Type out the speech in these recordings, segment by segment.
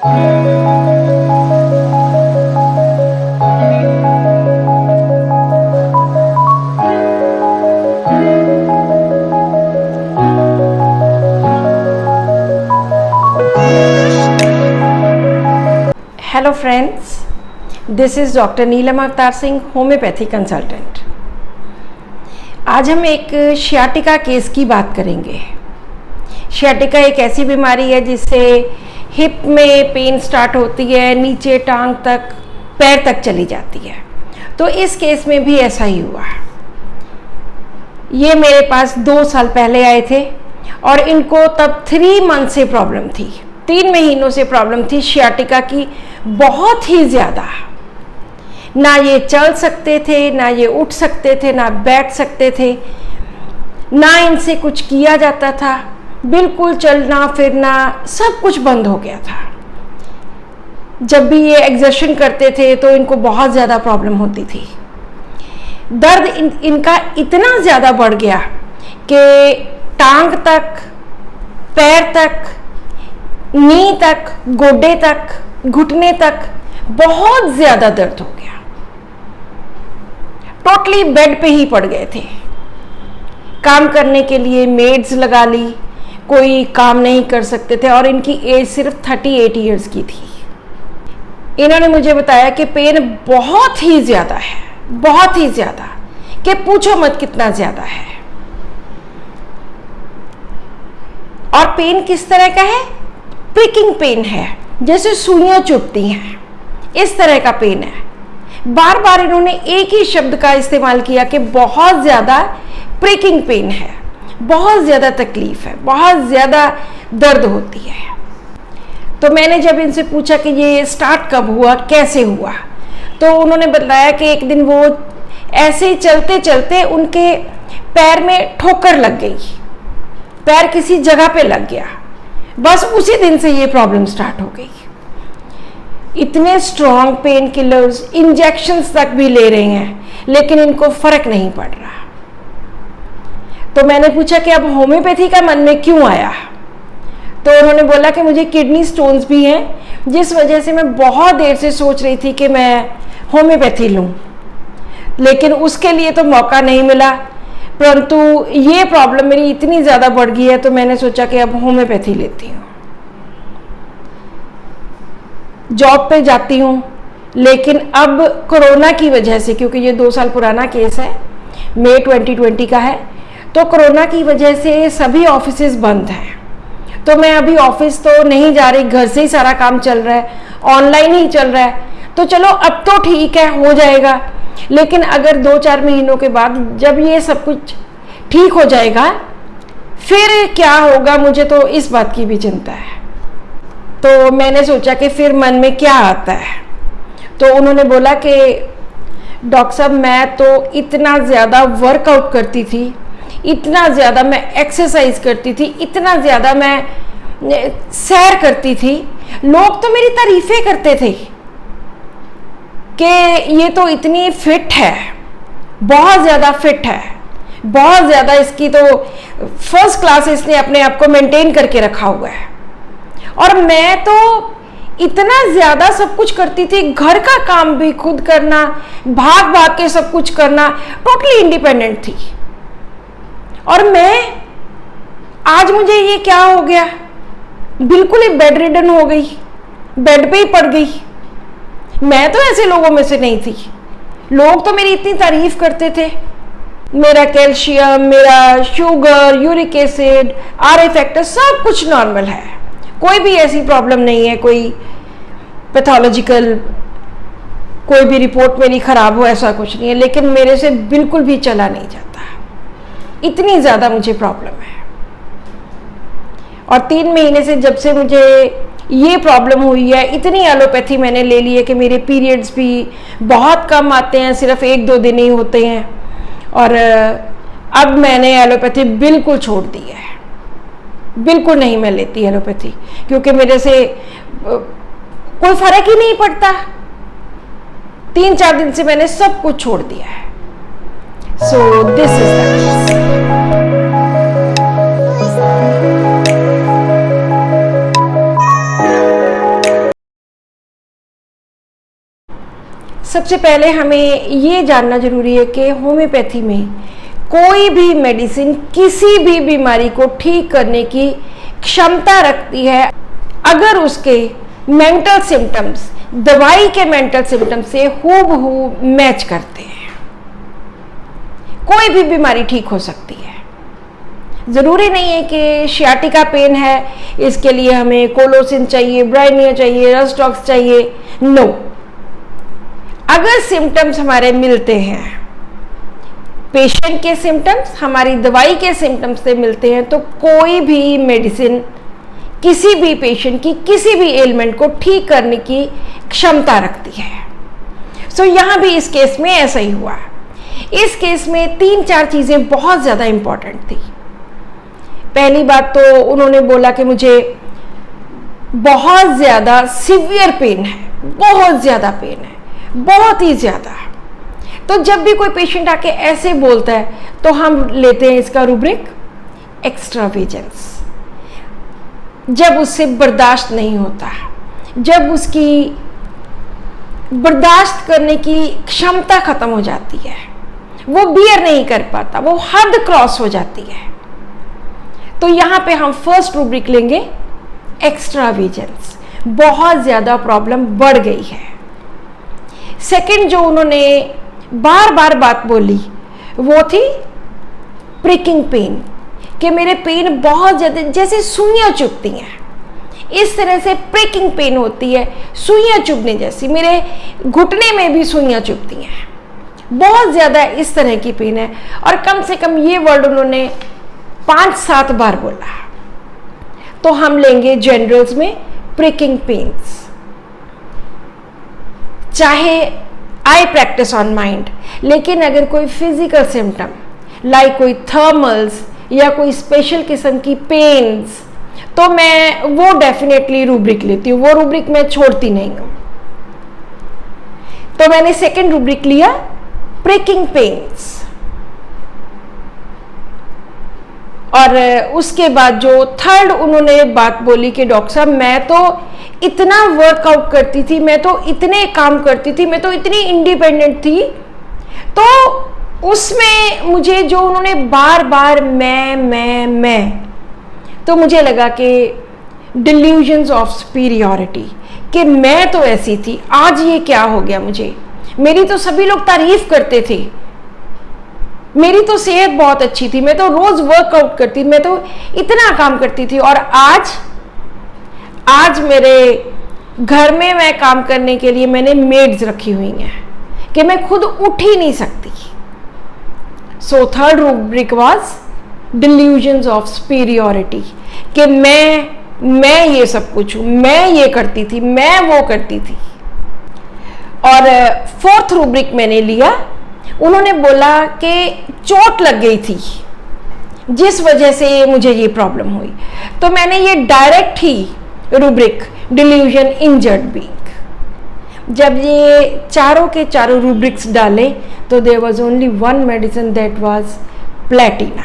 Hello friends, this is doctor Neelam Avtar Singh, homeopathy consultant. आज हम एक शियाटिका केस की बात करेंगे। शियाटिका एक ऐसी बीमारी है जिससे हिप में पेन स्टार्ट होती है, नीचे टांग तक, पैर तक चली जाती है। तो इस केस में भी ऐसा ही हुआ। ये मेरे पास 2 साल पहले आए थे और इनको तब 3 मंथ से प्रॉब्लम थी, 3 महीनों से प्रॉब्लम थी शियाटिका की, बहुत ही ज़्यादा। ना ये चल सकते थे, ना ये उठ सकते थे, ना बैठ सकते थे, ना इनसे कुछ किया जाता था। बिल्कुल चलना फिरना सब कुछ बंद हो गया था। जब भी ये एक्सर्शन करते थे तो इनको बहुत ज़्यादा प्रॉब्लम होती थी। दर्द इनका इतना ज़्यादा बढ़ गया कि टांग तक, पैर तक, नी तक, गोडे तक, घुटने तक बहुत ज़्यादा दर्द हो गया। टोटली बेड पे ही पड़ गए थे। काम करने के लिए मेड्स लगा ली, कोई काम नहीं कर सकते थे और इनकी एज सिर्फ 38 इयर्स की थी। इन्होंने मुझे बताया कि पेन बहुत ही ज़्यादा है, बहुत ही ज़्यादा, कि पूछो मत कितना ज़्यादा है। और पेन किस तरह का है? प्रिकिंग पेन है, जैसे सुइयां चुभती हैं, इस तरह का पेन है। बार बार इन्होंने एक ही शब्द का इस्तेमाल किया कि बहुत ज़्यादा प्रिकिंग पेन है, बहुत ज़्यादा तकलीफ है, बहुत ज़्यादा दर्द होती है। तो मैंने जब इनसे पूछा कि ये स्टार्ट कब हुआ, कैसे हुआ, तो उन्होंने बताया कि एक दिन वो ऐसे ही चलते चलते उनके पैर में ठोकर लग गई, पैर किसी जगह पे लग गया। बस उसी दिन से ये प्रॉब्लम स्टार्ट हो गई। इतने स्ट्रॉन्ग पेन किलर्स, इंजेक्शंस तक भी ले रहे हैं, लेकिन इनको फर्क नहीं पड़ रहा। तो मैंने पूछा कि अब होम्योपैथी का मन में क्यों आया? तो उन्होंने बोला कि मुझे किडनी स्टोन्स भी हैं, जिस वजह से मैं बहुत देर से सोच रही थी कि मैं होम्योपैथी लूं, लेकिन उसके लिए तो मौका नहीं मिला। परंतु ये प्रॉब्लम मेरी इतनी ज़्यादा बढ़ गई है तो मैंने सोचा कि अब होम्योपैथी लेती हूँ। जॉब पे जाती हूँ, लेकिन अब कोरोना की वजह से, क्योंकि ये 2 साल पुराना केस है, मई 2020 का है, तो कोरोना की वजह से सभी ऑफिसेज बंद हैं। तो मैं अभी ऑफिस तो नहीं जा रही, घर से ही सारा काम चल रहा है, ऑनलाइन ही चल रहा है। तो चलो अब तो ठीक है, हो जाएगा। लेकिन अगर 2-4 महीनों के बाद जब ये सब कुछ ठीक हो जाएगा, फिर क्या होगा, मुझे तो इस बात की भी चिंता है। तो मैंने सोचा कि फिर मन में क्या आता है। तो उन्होंने बोला कि डॉक्टर साहब, मैं तो इतना ज़्यादा वर्कआउट करती थी, इतना ज़्यादा मैं एक्सरसाइज करती थी, इतना ज़्यादा मैं सैर करती थी, लोग तो मेरी तारीफ़ें करते थे कि ये तो इतनी फिट है, बहुत ज़्यादा फिट है, बहुत ज़्यादा, इसकी तो फर्स्ट क्लास इसने अपने आप को मेंटेन करके रखा हुआ है। और मैं तो इतना ज़्यादा सब कुछ करती थी, घर का काम भी खुद करना, भाग भाग के सब कुछ करना, टोटली इंडिपेंडेंट थी। और मैं आज मुझे ये क्या हो गया, बिल्कुल ही बेड रिडन हो गई, बेड पे ही पड़ गई। मैं तो ऐसे लोगों में से नहीं थी। लोग तो मेरी इतनी तारीफ करते थे, मेरा कैल्शियम, मेरा sugar, uric acid, RA factor सब कुछ नॉर्मल है, कोई भी ऐसी प्रॉब्लम नहीं है, कोई पैथोलॉजिकल कोई भी रिपोर्ट मेरी खराब हो, ऐसा कुछ नहीं है। लेकिन मेरे से बिल्कुल भी चला नहीं जाता, इतनी ज़्यादा मुझे प्रॉब्लम है। और 3 महीने से जब से मुझे ये प्रॉब्लम हुई है, इतनी एलोपैथी मैंने ले ली है कि मेरे पीरियड्स भी बहुत कम आते हैं, सिर्फ 1-2 दिन ही होते हैं। और अब मैंने एलोपैथी बिल्कुल छोड़ दी है, बिल्कुल नहीं मैं लेती एलोपैथी, क्योंकि मेरे से कोई फर्क ही नहीं पड़ता। 3-4 दिन से मैंने सब कुछ छोड़ दिया है। सो दिस इज दैट। सबसे पहले हमें ये जानना जरूरी है कि होम्योपैथी में कोई भी मेडिसिन किसी भी बीमारी को ठीक करने की क्षमता रखती है अगर उसके मेंटल सिम्टम्स दवाई के मेंटल सिम्टम्स से हूबहू मैच करते हैं। कोई भी बीमारी ठीक हो सकती है। ज़रूरी नहीं है कि शियाटिका पेन है इसके लिए हमें कोलोसिन चाहिए, ब्राइनिया चाहिए, रस्टॉक्स चाहिए। नो, अगर सिम्टम्स हमारे मिलते हैं, पेशेंट के सिम्टम्स हमारी दवाई के सिम्टम्स से मिलते हैं, तो कोई भी मेडिसिन किसी भी पेशेंट की किसी भी एलिमेंट को ठीक करने की क्षमता रखती है। सो यहाँ भी इस केस में ऐसा ही हुआ। इस केस में 3-4 चीज़ें बहुत ज़्यादा इम्पॉर्टेंट थी। पहली बात तो उन्होंने बोला कि मुझे बहुत ज़्यादा सीवियर पेन है, बहुत ज़्यादा पेन है, बहुत ही ज़्यादा। तो जब भी कोई पेशेंट आके ऐसे बोलता है तो हम लेते हैं इसका रूब्रिक एक्स्ट्रावेजेंस। जब उससे बर्दाश्त नहीं होता, जब उसकी बर्दाश्त करने की क्षमता खत्म हो जाती है, वो बियर नहीं कर पाता, वो हद क्रॉस हो जाती है, तो यहाँ पे हम फर्स्ट रूब्रिक लेंगे एक्स्ट्रावेजेंस। बहुत ज़्यादा प्रॉब्लम बढ़ गई है। सेकंड जो उन्होंने बार बार बात बोली वो थी प्रिकिंग पेन, कि मेरे पेन बहुत ज़्यादा, जैसे सुइयाँ चुभती हैं इस तरह से प्रिकिंग पेन होती है, सुइयाँ चुभने जैसी। मेरे घुटने में भी सुइयाँ चुभती हैं, बहुत ज़्यादा इस तरह की पेन है। और कम से कम ये वर्ड उन्होंने 5-7 बार बोला। तो हम लेंगे जनरल्स में प्रिकिंग पेन्स। चाहे आई प्रैक्टिस ऑन माइंड, लेकिन अगर कोई फिजिकल सिम्टम लाइक कोई थर्मल्स या कोई स्पेशल किस्म की पेन्स, तो मैं वो डेफिनेटली रूब्रिक लेती हूँ, वो रूब्रिक मैं छोड़ती नहीं हूँ। तो मैंने सेकंड रूब्रिक लिया प्रिकिंग पेन्स। और उसके बाद जो थर्ड उन्होंने बात बोली कि डॉक्टर साहब मैं तो इतना वर्कआउट करती थी, मैं तो इतने काम करती थी, मैं तो इतनी इंडिपेंडेंट थी, तो उसमें मुझे जो उन्होंने बार बार मैं, तो मुझे लगा कि डिल्यूजन्स ऑफ सुपीरियॉरिटी, कि मैं तो ऐसी थी, आज ये क्या हो गया मुझे। मेरी तो सभी लोग तारीफ करते थे, मेरी तो सेहत बहुत अच्छी थी, मैं तो रोज वर्कआउट करती, मैं तो इतना काम करती थी, और आज मेरे घर में मैं काम करने के लिए मैंने मेड्स रखी हुई हैं कि मैं खुद उठ ही नहीं सकती। So third rubric was delusions of superiority, कि मैं ये सब कुछ हूँ, मैं ये करती थी, मैं वो करती थी। और फोर्थ रूब्रिक मैंने लिया, उन्होंने बोला कि चोट लग गई थी जिस वजह से मुझे ये प्रॉब्लम हुई, तो मैंने ये डायरेक्ट ही रूब्रिक डिल्यूजन इंजर्ड बीइंग। जब ये चारों के चारों रूब्रिक्स डाले तो there was only one medicine, that was platina.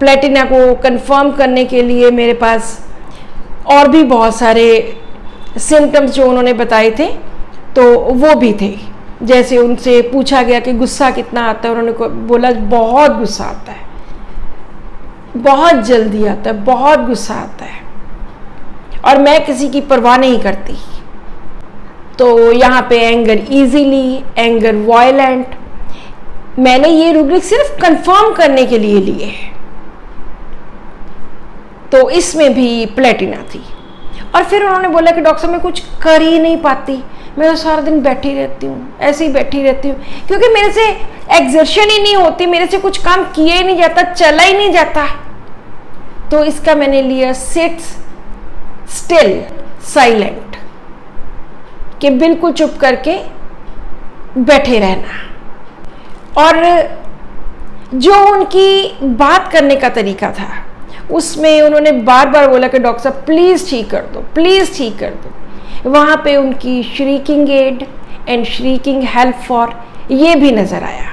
Platina को कंफर्म करने के लिए मेरे पास और भी बहुत सारे सिम्टम्स जो उन्होंने बताए थे तो वो भी थे। जैसे उनसे पूछा गया कि गुस्सा कितना आता है, उन्होंने बोला बहुत गुस्सा आता है, बहुत जल्दी आता है, बहुत गुस्सा आता है, और मैं किसी की परवाह नहीं करती। तो यहाँ पे एंगर इजीली, एंगर वायलेंट, मैंने ये रूब्रिक सिर्फ कंफर्म करने के लिए लिए, तो इसमें भी प्लेटिना थी। और फिर उन्होंने बोला कि डॉक्टर मैं कुछ कर ही नहीं पाती, मैं तो सारा दिन बैठी रहती हूँ, ऐसे ही बैठी रहती हूँ, क्योंकि मेरे से एक्सर्शन ही नहीं होती, मेरे से कुछ काम किया ही नहीं जाता, चला ही नहीं जाता। तो इसका मैंने लिया सिट स्टिल साइलेंट, कि बिल्कुल चुप करके बैठे रहना। और जो उनकी बात करने का तरीका था उसमें उन्होंने बार बार बोला कि डॉक्टर साहब प्लीज़ ठीक कर दो, प्लीज़ ठीक कर दो। वहाँ पे उनकी shrieking aid and shrieking help for ये भी नज़र आया।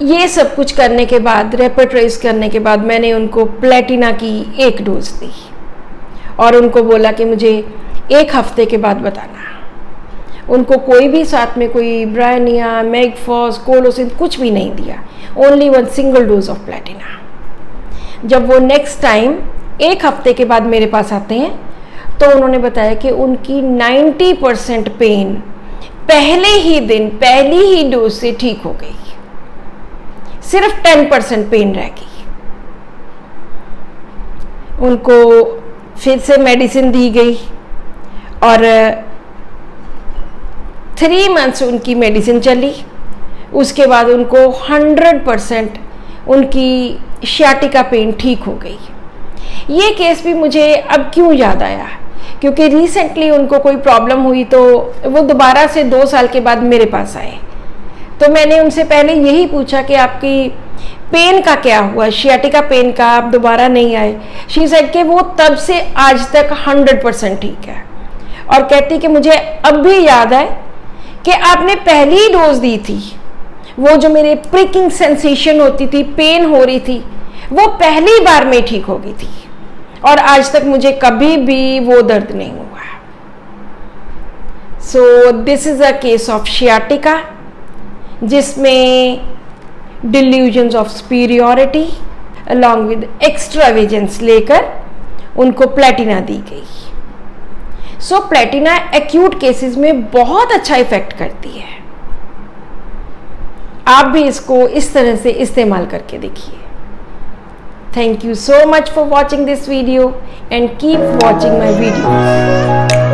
ये सब कुछ करने के बाद, रेपर्टराइज करने के बाद, मैंने उनको प्लेटिना की 1 डोज दी और उनको बोला कि मुझे 1 हफ्ते के बाद बताना। उनको कोई भी साथ में कोई ब्रायनिया, मेगफॉस, कोलोसिन कुछ भी नहीं दिया, only 1 single dose of Platina. जब वो नेक्स्ट टाइम 1 हफ्ते के बाद मेरे पास आते हैं तो उन्होंने बताया कि उनकी 90% पेन पहले ही दिन, पहली ही डोज से ठीक हो गई, सिर्फ 10% पेन रह गई। उनको फिर से मेडिसिन दी गई और 3 मंथ्स उनकी मेडिसिन चली। उसके बाद उनको 100% उनकी sciatica पेन ठीक हो गई। ये केस भी मुझे अब क्यों याद आया, क्योंकि रिसेंटली उनको कोई प्रॉब्लम हुई तो वो दोबारा से 2 साल के बाद मेरे पास आए। तो मैंने उनसे पहले यही पूछा कि आपकी पेन का क्या हुआ, sciatica पेन का, आप दोबारा नहीं आए। शी सेड कि वो तब से आज तक 100% ठीक है, और कहती कि मुझे अब भी याद है कि आपने पहली डोज दी थी, वो जो मेरे प्रिकिंग सेंसेशन होती थी, पेन हो रही थी, वो पहली बार में ठीक हो गई थी और आज तक मुझे कभी भी वो दर्द नहीं हुआ। So this is a case of sciatica जिसमें delusions of superiority along with extravagance लेकर उनको प्लेटिना दी गई। सो प्लेटिना एक्यूट केसेस में बहुत अच्छा इफेक्ट करती है। आप भी इसको इस तरह से इस्तेमाल करके देखिए। Thank you so much for watching this video and keep watching my videos.